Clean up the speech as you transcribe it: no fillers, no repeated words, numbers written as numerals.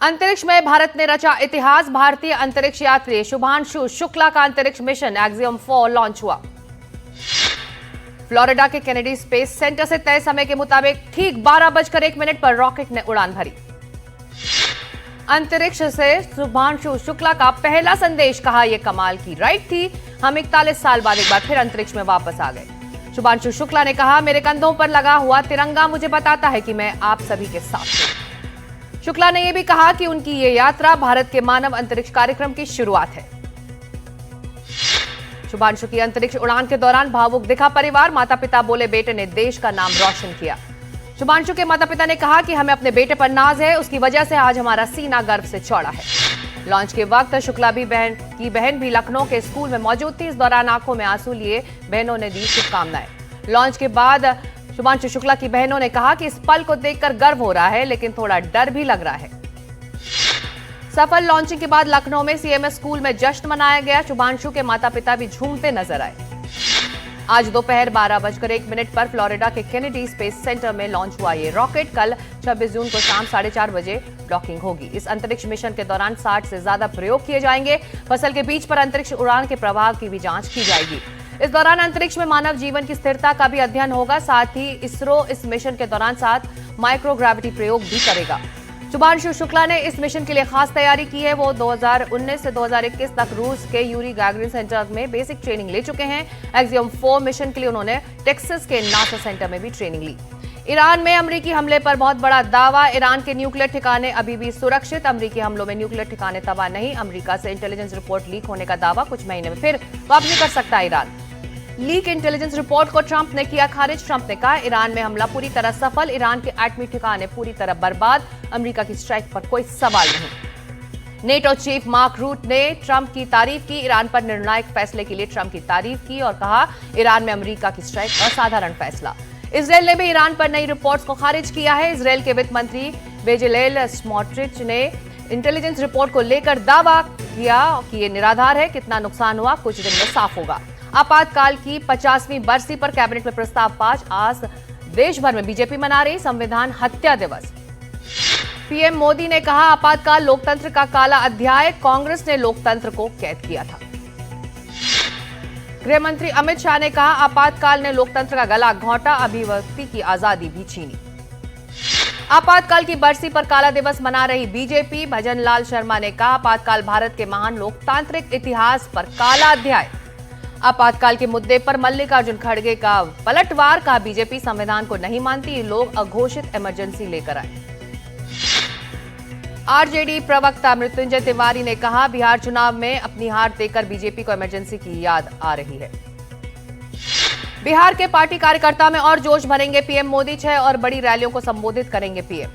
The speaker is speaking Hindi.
अंतरिक्ष में भारत ने रचा इतिहास। भारतीय अंतरिक्ष यात्री शुभांशु शुक्ला का अंतरिक्ष मिशन एक्सियम 4 लॉन्च हुआ। फ्लोरिडा के केनेडी स्पेस सेंटर से तय समय के मुताबिक ठीक 12:01 पर रॉकेट ने उड़ान भरी। अंतरिक्ष से शुभांशु शुक्ला का पहला संदेश, कहा यह कमाल की राइड थी। हम 41 साल बाद एक बार फिर अंतरिक्ष में वापस आ गए। शुभांशु शुक्ला ने कहा, मेरे कंधों पर लगा हुआ तिरंगा मुझे बताता है कि मैं आप सभी के साथ हूं। शुक्ला ने यह भी कहा कि उनकी ये यात्रा भारत के मानव अंतरिक्ष कार्यक्रम की शुरुआत है। शुभांशु की अंतरिक्ष उड़ान के दौरान भावुक दिखा परिवार। माता पिता बोले, बेटे ने देश का नाम रोशन किया। शुभांशु के माता पिता ने कहा कि हमें अपने बेटे पर नाज है, उसकी वजह से आज हमारा सीना गर्व से चौड़ा है। लॉन्च के वक्त शुक्ला की बहन भी लखनऊ के स्कूल में मौजूद थी। इस दौरान आंखों में आंसू लिए बहनों ने दी शुभकामनाएं। लॉन्च के बाद शुभांशु शुक्ला की बहनों ने कहा कि इस पल को देखकर गर्व हो रहा है, लेकिन थोड़ा डर भी लग रहा है। सफल लॉन्चिंग के बाद लखनऊ में सीएमएस स्कूल में जश्न मनाया गया। शुभांशु के माता पिता भी झूमते नजर आए। आज दोपहर 12:01 पर फ्लोरिडा के केनेडी स्पेस सेंटर में लॉन्च हुआ ये रॉकेट। कल 26 जून को शाम 4:30 बजे डॉकिंग होगी। इस अंतरिक्ष मिशन के दौरान 60 से ज्यादा प्रयोग किए जाएंगे। फसल के बीज पर अंतरिक्ष उड़ान के प्रभाव की भी जांच की जाएगी। इस दौरान अंतरिक्ष में मानव जीवन की स्थिरता का भी अध्ययन होगा। साथ ही इसरो इस मिशन के दौरान 7 माइक्रोग्रेविटी प्रयोग भी करेगा। शुभांशु शुक्ला ने इस मिशन के लिए खास तैयारी की है। वो 2019 से 2021 तक रूस के यूरी गैगरिन सेंटर में बेसिक ट्रेनिंग ले चुके हैं। एक्सियम 4 मिशन के लिए उन्होंने टेक्सास के नासा सेंटर में भी ट्रेनिंग ली। ईरान में अमेरिकी हमले पर बहुत बड़ा दावा। ईरान के न्यूक्लियर ठिकाने अभी भी सुरक्षित। अमेरिकी हमलों में न्यूक्लियर ठिकाने तबाह नहीं। अमेरिका से इंटेलिजेंस रिपोर्ट लीक होने का दावा। कुछ महीने में फिर वापसी कर सकता है ईरान। लीक इंटेलिजेंस रिपोर्ट को ट्रंप ने किया खारिज। ट्रंप ने कहा, ईरान में हमला पूरी तरह सफल। ईरान के एटमी ठिकाने पूरी तरह बर्बाद। अमेरिका की स्ट्राइक पर कोई सवाल नहीं। नेटो चीफ मार्क रूट ने ट्रंप की तारीफ की। ईरान पर निर्णायक फैसले के लिए ट्रंप की तारीफ की और कहा, ईरान में अमेरिका की स्ट्राइक असाधारण फैसला। इजरायल ने भी ईरान पर नई रिपोर्ट्स को खारिज किया है। इजरायल के वित्त मंत्री बेजलेल स्मोट्रिच ने इंटेलिजेंस रिपोर्ट को लेकर दावा किया कि यह निराधार है। कितना नुकसान हुआ कुछ दिन में साफ होगा। आपातकाल की 50वीं बरसी पर कैबिनेट में प्रस्ताव पास। आज देश भर में बीजेपी मना रही संविधान हत्या दिवस। पीएम मोदी ने कहा, आपातकाल लोकतंत्र का काला अध्याय। कांग्रेस ने लोकतंत्र को कैद किया था। गृह मंत्री अमित शाह ने कहा, आपातकाल ने लोकतंत्र का गला घोंटा, अभिव्यक्ति की आजादी भी छीनी। आपातकाल की बरसी पर काला दिवस मना रही बीजेपी। भजन लाल शर्मा ने कहा, आपातकाल भारत के महान लोकतांत्रिक इतिहास पर काला अध्याय। आपातकाल के मुद्दे पर मल्लिकार्जुन खड़गे का पलटवार। कहा, बीजेपी संविधान को नहीं मानती, लोग अघोषित इमरजेंसी लेकर आए। आरजेडी प्रवक्ता मृत्युंजय तिवारी ने कहा, बिहार चुनाव में अपनी हार देकर बीजेपी को इमरजेंसी की याद आ रही है। बिहार के पार्टी कार्यकर्ता में और जोश भरेंगे पीएम मोदी। 6 और बड़ी रैलियों को संबोधित करेंगे पीएम।